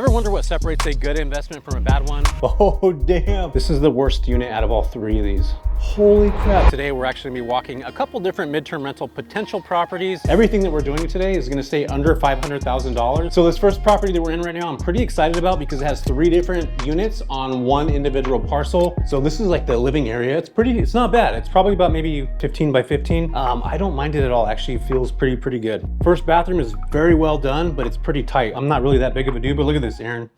Ever wonder what separates a good investment from a bad one? Oh, damn. This is the worst unit out of all three of these. Holy crap. Today, we're actually gonna be walking a couple different midterm rental potential properties. Everything that we're doing today is gonna stay under $500,000. So this first property that we're in right now, I'm pretty excited about because it has 3 different units on one individual parcel. So this is like the living area. It's not bad. It's probably about maybe 15 by 15. I don't mind it at all. Actually, it feels pretty good. First bathroom is very well done, but it's pretty tight. I'm not really that big of a dude, but look at this, Aaron.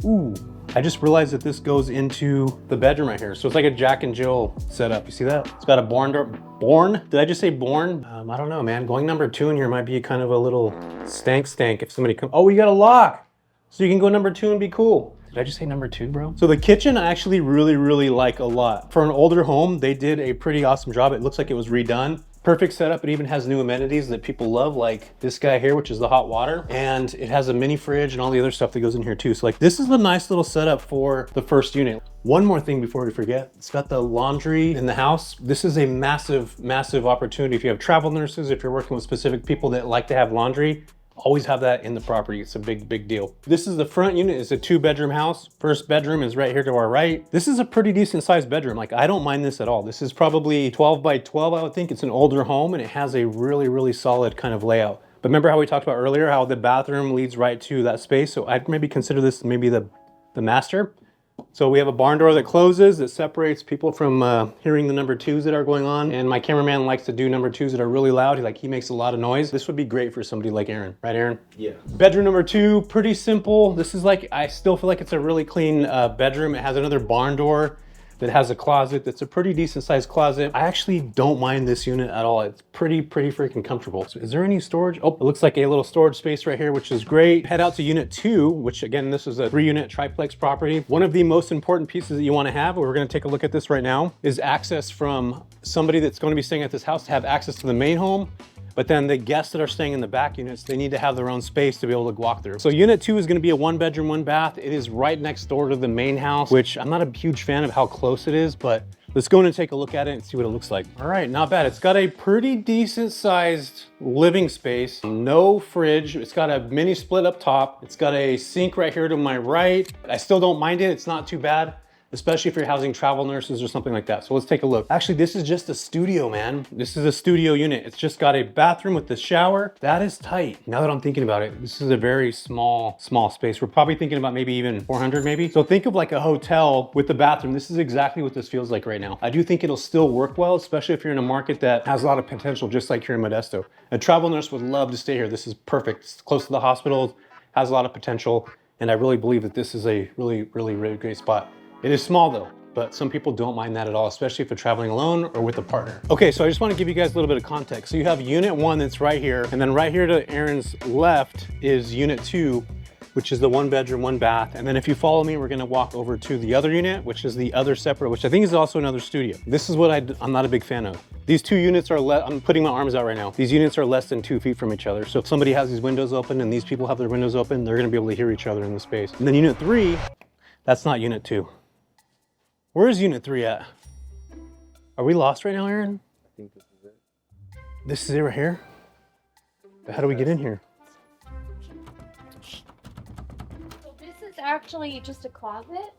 Ooh, I just realized that this goes into the bedroom right here. So it's like a Jack and Jill setup. You see that? It's got a born? Did I just say born? I don't know, man. Going number 2 in here might be kind of a little stank if somebody comes. Oh, we got a lock. So you can go number 2 and be cool. Did I just say number 2, bro? So the kitchen I actually really like a lot. For an older home, they did a pretty awesome job. It looks like it was redone. Perfect setup. It even has new amenities that people love, like this guy here, which is the hot water. And it has a mini fridge and all the other stuff that goes in here too. So like, this is a nice little setup for the first unit. One more thing before we forget, it's got the laundry in the house. This is a massive opportunity. If you have travel nurses, if you're working with specific people that like to have laundry, always have that in the property. It's a big deal. This is the front unit. It's a 2-bedroom house. First bedroom is right here to our right. This is a pretty decent sized bedroom. Like, I don't mind this at all. This is probably 12 by 12, I would think. It's an older home and it has a really solid kind of layout. But remember how we talked about earlier, how the bathroom leads right to that space? So I'd maybe consider this maybe the master. So we have a barn door that closes, that separates people from hearing the number 2s that are going on. And my cameraman likes to do number 2s that are really loud. He makes a lot of noise. This would be great for somebody like Aaron. Right, Aaron? Yeah. Bedroom number 2, pretty simple. This is like, I still feel like it's a really clean bedroom. It has another barn door that has a closet that's a pretty decent sized closet. I actually don't mind this unit at all. It's pretty freaking comfortable. So is there any storage? Oh, it looks like a little storage space right here, which is great. Head out to unit 2, which again, this is a 3-unit triplex property. One of the most important pieces that you want to have, we're going to take a look at this right now, is access from somebody that's going to be staying at this house to have access to the main home. But then the guests that are staying in the back units, they need to have their own space to be able to walk through. So unit 2 is gonna be a 1-bedroom, 1-bath. It is right next door to the main house, which I'm not a huge fan of how close it is, but let's go in and take a look at it and see what it looks like. All right, not bad. It's got a pretty decent sized living space, no fridge. It's got a mini split up top. It's got a sink right here to my right. I still don't mind it. It's not too bad, especially if you're housing travel nurses or something like that. So let's take a look. Actually, this is just a studio, man. This is a studio unit. It's just got a bathroom with the shower. That is tight. Now that I'm thinking about it, this is a very small space. We're probably thinking about maybe even 400 maybe. So think of like a hotel with the bathroom. This is exactly what this feels like right now. I do think it'll still work well, especially if you're in a market that has a lot of potential, just like here in Modesto. A travel nurse would love to stay here. This is perfect. It's close to the hospital, has a lot of potential. And I really believe that this is a really great spot. It is small though, but some people don't mind that at all, especially if you're traveling alone or with a partner. Okay, so I just want to give you guys a little bit of context. So you have unit 1 that's right here, and then right here to Aaron's left is unit 2, which is the 1-bedroom, 1-bath. And then if you follow me, we're gonna walk over to the other unit, which is the other separate, which I think is also another studio. This is what I'm not a big fan of. These 2 units are, I'm putting my arms out right now. These units are less than 2 feet from each other. So if somebody has these windows open and these people have their windows open, they're gonna be able to hear each other in the space. And then unit 3, that's not unit 2. Where is unit 3 at? Are we lost right now, Aaron? I think this is it. This is it right here? How do we get in here? So this is actually just a closet.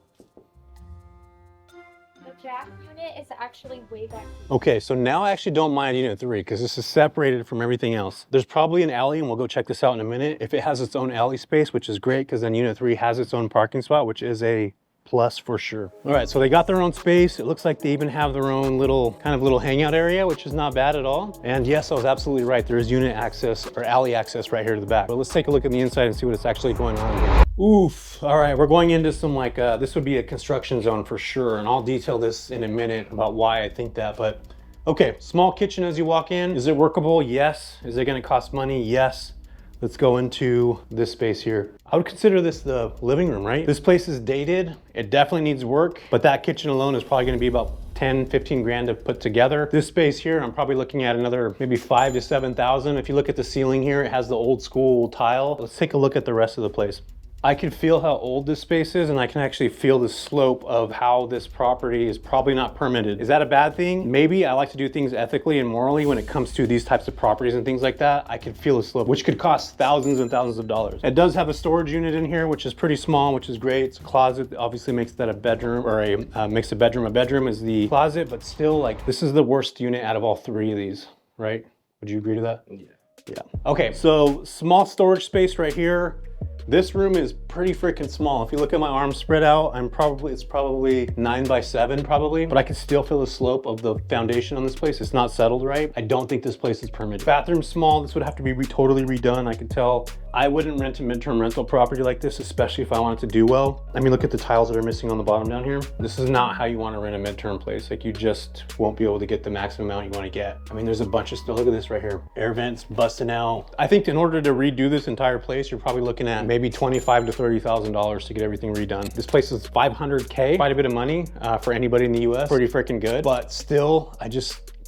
The Jack unit is actually way back here. Okay, so now I actually don't mind unit 3 because this is separated from everything else. There's probably an alley, and we'll go check this out in a minute. If it has its own alley space, which is great, because then unit 3 has its own parking spot, which is a plus for sure. All right, so they got their own space. It looks like they even have their own little hangout area, which is not bad at all. And yes, I was absolutely right. There is unit access or alley access right here to the back. But let's take a look at the inside and see what's actually going on here. Oof. All right, we're going into some this would be a construction zone for sure. And I'll detail this in a minute about why I think that, but okay, small kitchen as you walk in. Is it workable? Yes. Is it gonna cost money? Yes. Let's go into this space here. I would consider this the living room, right? This place is dated. It definitely needs work, but that kitchen alone is probably gonna be about 10, 15 grand to put together. This space here, I'm probably looking at another maybe 5 to 7,000. If you look at the ceiling here, it has the old school tile. Let's take a look at the rest of the place. I can feel how old this space is, and I can actually feel the slope of how this property is probably not permitted. Is that a bad thing? Maybe. I like to do things ethically and morally when it comes to these types of properties and things like that. I can feel the slope, which could cost thousands and thousands of dollars. It does have a storage unit in here, which is pretty small, which is great. It's a closet, obviously makes that a bedroom, or makes a bedroom. A bedroom is the closet, but still, like, this is the worst unit out of all three of these, right? Would you agree to that? Yeah. Yeah. Okay, so small storage space right here. This room is pretty freaking small. If you look at my arms spread out, it's probably 9 by 7 probably, but I can still feel the slope of the foundation on this place. It's not settled right. I don't think this place is permitted. Bathroom's small. This would have to be totally redone. I can tell. I wouldn't rent a midterm rental property like this, especially if I wanted to do well. I mean, look at the tiles that are missing on the bottom down here. This is not how you want to rent a midterm place. Like, you just won't be able to get the maximum amount you want to get. I mean, there's a bunch of stuff. Look at this right here. Air vents busting out. I think in order to redo this entire place, you're probably looking at maybe $25,000 to $30,000 to get everything redone. This place is $500K, quite a bit of money for anybody in the US. Pretty freaking good, but still, I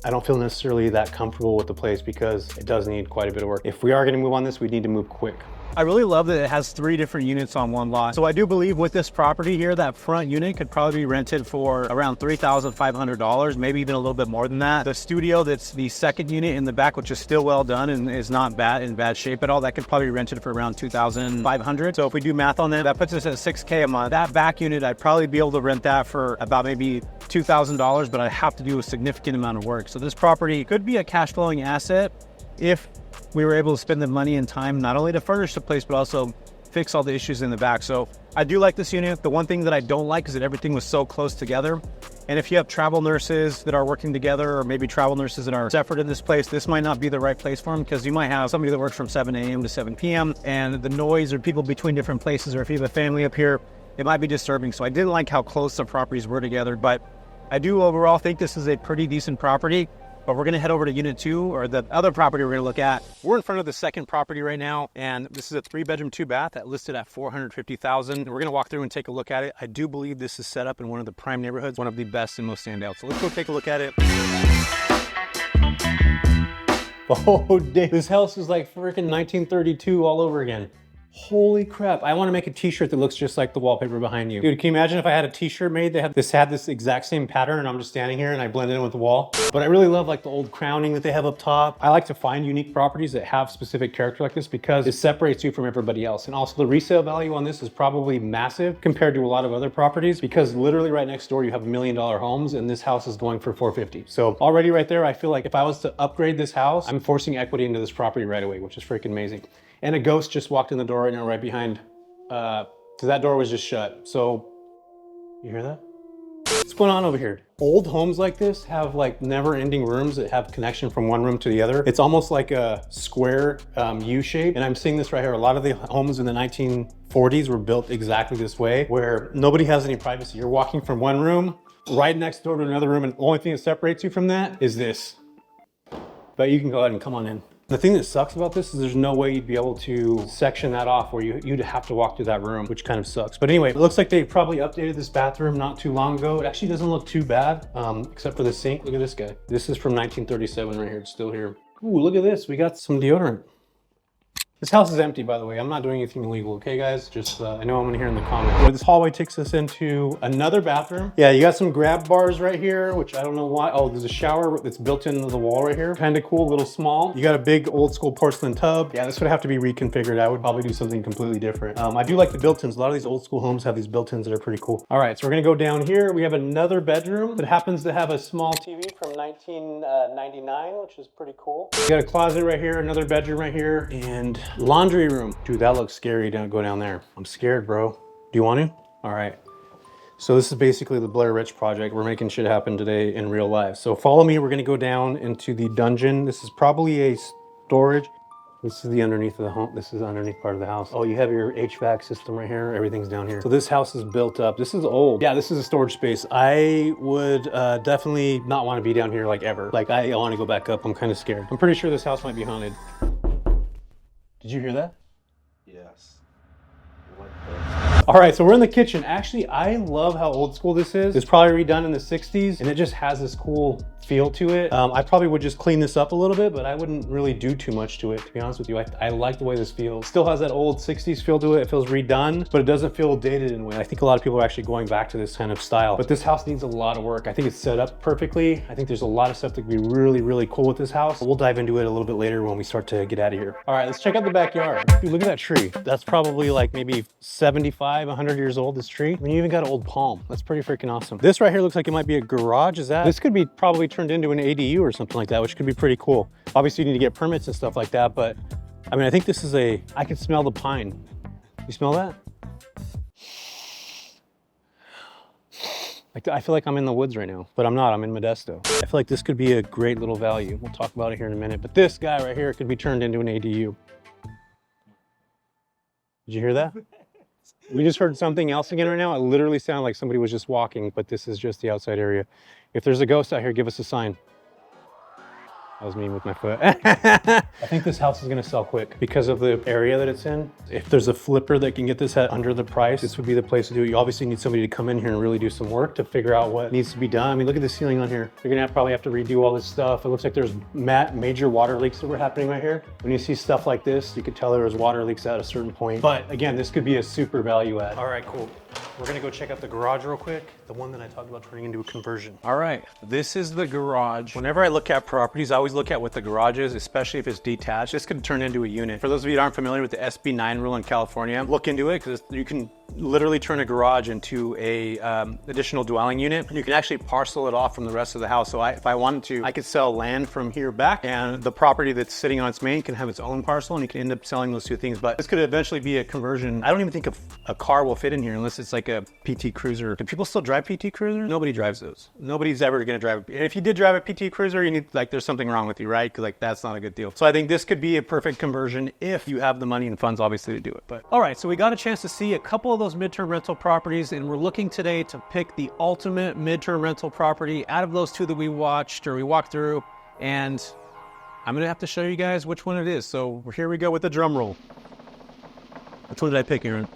don't feel necessarily that comfortable with the place because it does need quite a bit of work. If we are gonna move on this, we need to move quick. I really love that it has 3 different units on one lot. So I do believe with this property here, that front unit could probably be rented for around $3,500, maybe even a little bit more than that. The studio, that's the second unit in the back, which is still well done and is not in bad shape at all, that could probably be rented for around $2,500. So if we do math on that puts us at $6K a month. That back unit, I'd probably be able to rent that for about maybe $2,000, but I have to do a significant amount of work. So this property could be a cash flowing asset if we were able to spend the money and time not only to furnish the place, but also fix all the issues in the back. So I do like this unit. The one thing that I don't like is that everything was so close together. And if you have travel nurses that are working together, or maybe travel nurses that are separate in this place, this might not be the right place for them, because you might have somebody that works from 7 a.m. to 7 p.m. and the noise or people between different places, or if you have a family up here, it might be disturbing. So I didn't like how close the properties were together, but I do overall think this is a pretty decent property. But we're gonna head over to unit 2, or the other property we're gonna look at. We're in front of the second property right now, and this is a 3-bedroom, 2-bath that listed at $450,000. We're gonna walk through and take a look at it. I do believe this is set up in one of the prime neighborhoods, one of the best and most standout. So let's go take a look at it. Oh, damn. This house is like freaking 1932 all over again. Holy crap. I want to make a t-shirt that looks just like the wallpaper behind you. Dude, can you imagine if I had a t-shirt made that had this exact same pattern, and I'm just standing here and I blend it in with the wall? But I really love like the old crowning that they have up top. I like to find unique properties that have specific character like this because it separates you from everybody else. And also the resale value on this is probably massive compared to a lot of other properties, because literally right next door you have $1 million homes, and this house is going for $450,000. So already right there, I feel like if I was to upgrade this house, I'm forcing equity into this property right away, which is freaking amazing. And a ghost just walked in the door right now, right behind, because that door was just shut. So, you hear that? What's going on over here? Old homes like this have like never-ending rooms that have connection from one room to the other. It's almost like a square U shape. And I'm seeing this right here. A lot of the homes in the 1940s were built exactly this way, where nobody has any privacy. You're walking from one room right next door to another room, and the only thing that separates you from that is this. But you can go ahead and come on in. The thing that sucks about this is there's no way you'd be able to section that off where you'd have to walk through that room, which kind of sucks. But anyway, it looks like they probably updated this bathroom not too long ago. It actually doesn't look too bad, except for the sink. Look at this guy. This is from 1937 right here. It's still here. Ooh, look at this. We got some deodorant. This house is empty, by the way. I'm not doing anything illegal, okay, guys? Just, I know I'm gonna hear in the comments. This hallway takes us into another bathroom. Yeah, you got some grab bars right here, which I don't know why. Oh, there's a shower that's built into the wall right here. Kind of cool, little small. You got a big old school porcelain tub. Yeah, this would have to be reconfigured. I would probably do something completely different. I do like the built-ins. A lot of these old school homes have these built-ins that are pretty cool. All right, so we're gonna go down here. We have another bedroom that happens to have a small TV from 1999, which is pretty cool. You got a closet right here, another bedroom right here, and laundry room. Dude, that looks scary. Don't go down there. I'm scared, bro. Do you want to? All right. So this is basically the Blair Witch Project. We're making shit happen today in real life. So follow me. We're going to go down into the dungeon. This is probably a storage. This is the underneath of the home. This is the underneath part of the house. Oh, you have your HVAC system right here. Everything's down here. So this house is built up. This is old. Yeah, this is a storage space. I would definitely not want to be down here like ever. Like I want to go back up. I'm kind of scared. I'm pretty sure this house might be haunted. Did you hear that? Yes. What the? All right, so we're in the kitchen. Actually, I love how old school this is. It's probably redone in the 60s, and it just has this cool feel to it. I probably would just clean this up a little bit, but I wouldn't really do too much to it, to be honest with you. I like the way this feels. Still has that old 60s feel to it. It feels redone, but it doesn't feel dated in a way. I think a lot of people are actually going back to this kind of style, but this house needs a lot of work. I think it's set up perfectly. I think there's a lot of stuff that could be really, really cool with this house. We'll dive into it a little bit later when we start to get out of here. All right, let's check out the backyard. Dude, look at that tree. That's probably like maybe 75, 100 years old, this tree. I mean, you even got an old palm. That's pretty freaking awesome. This right here looks like it might be a garage. This could be probably turned into an ADU or something like that, which could be pretty cool. Obviously you need to get permits and stuff like that, but I mean, I think this is I can smell the pine. You smell that? Like, I feel like I'm in the woods right now, but I'm not, I'm in Modesto. I feel like this could be a great little value. We'll talk about it here in a minute, but this guy right here could be turned into an ADU. Did you hear that? We just heard something else again right now. It literally sounded like somebody was just walking, but this is just the outside area. If there's a ghost out here, give us a sign. That was me with my foot. I think this house is gonna sell quick because of the area that it's in. If there's a flipper that can get this at under the price, this would be the place to do it. You obviously need somebody to come in here and really do some work to figure out what needs to be done. I mean, look at the ceiling on here. You're gonna probably have to redo all this stuff. It looks like there's major water leaks that were happening right here. When you see stuff like this, you could tell there was water leaks at a certain point. But again, this could be a super value add. All right, cool. We're gonna go check out the garage real quick. The one that I talked about turning into a conversion. All right, this is the garage. Whenever I look at properties, I always look at what the garage is, especially if it's detached. This could turn into a unit. For those of you that aren't familiar with the SB9 rule in California, look into it because you can literally turn a garage into a additional dwelling unit. And you can actually parcel it off from the rest of the house. So if I wanted to, I could sell land from here back, and the property that's sitting on its main can have its own parcel, and you can end up selling those two things. But this could eventually be a conversion. I don't even think a car will fit in here unless it's like a PT Cruiser. Do people still drive PT Cruisers? Nobody drives those. Nobody's ever gonna drive. If you did drive a PT Cruiser, you need, like, there's something wrong with you, right? Because, like, that's not a good deal. So I think this could be a perfect conversion if you have the money and funds, obviously, to do it. But all right, so we got a chance to see a couple of those midterm rental properties, and we're looking today to pick the ultimate midterm rental property out of those two that we watched or we walked through, and I'm gonna have to show you guys which one it is. So here we go with the drum roll. Which one did I pick, Aaron?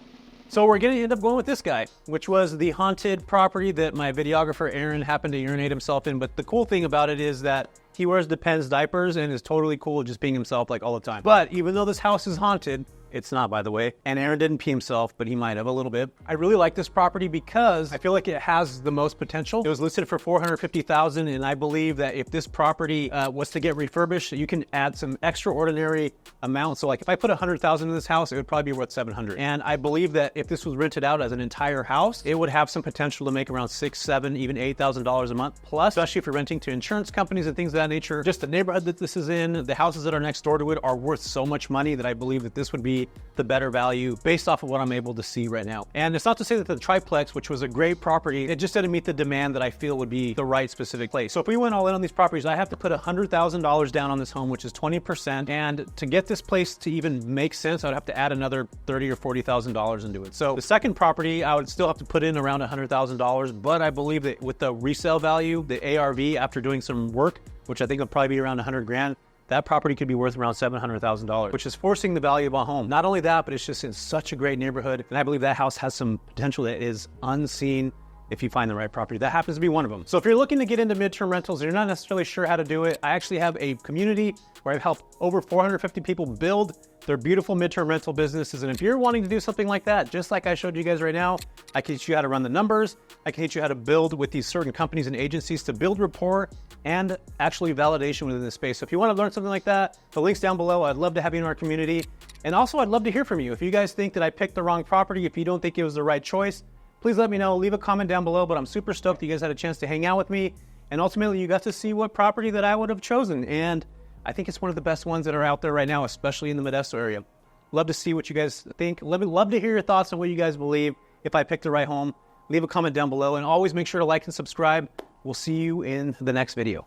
So we're gonna end up going with this guy, which was the haunted property that my videographer Aaron happened to urinate himself in. But the cool thing about it is that he wears Depends diapers and is totally cool just being himself, like, all the time. But even though this house is haunted, it's not, by the way, and Aaron didn't pee himself, but he might have a little bit. I really like this property because I feel like it has the most potential. It was listed for $450,000, and I believe that if this property was to get refurbished, you can add some extraordinary amounts. So, like, if I put $100,000 in this house, it would probably be worth $700,000. And I believe that if this was rented out as an entire house, it would have some potential to make around $6,000, $7,000, even $8,000 a month. Plus, especially if you're renting to insurance companies and things of that nature, just the neighborhood that this is in, the houses that are next door to it are worth so much money that I believe that this would be the better value based off of what I'm able to see right now. And it's not to say that the triplex, which was a great property, it just didn't meet the demand that I feel would be the right specific place. So if we went all in on these properties, I have to put $100,000 down on this home, which is 20%. And to get this place to even make sense, I would have to add another $30,000 or $40,000 into it. So the second property, I would still have to put in around $100,000, but I believe that with the resale value, the ARV, after doing some work, which I think will probably be around 100 grand, that property could be worth around $700,000, which is forcing the value of a home. Not only that, but it's just in such a great neighborhood. And I believe that house has some potential that is unseen if you find the right property. That happens to be one of them. So if you're looking to get into midterm rentals and you're not necessarily sure how to do it, I actually have a community where I've helped over 450 people build their beautiful midterm rental businesses. And if you're wanting to do something like that, just like I showed you guys right now, I can teach you how to run the numbers. I can teach you how to build with these certain companies and agencies to build rapport and actually validation within the space. So if you want to learn something like that, the link's down below. I'd love to have you in our community. And also, I'd love to hear from you. If you guys think that I picked the wrong property, if you don't think it was the right choice, please let me know. Leave a comment down below. But I'm super stoked that you guys had a chance to hang out with me. And ultimately, you got to see what property that I would have chosen. And I think it's one of the best ones that are out there right now, especially in the Modesto area. Love to see what you guys think. Love to hear your thoughts on what you guys believe. If I picked the right home, leave a comment down below. And always make sure to like and subscribe. We'll see you in the next video.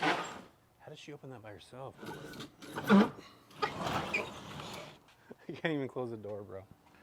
How did she open that by herself? You can't even close the door, bro.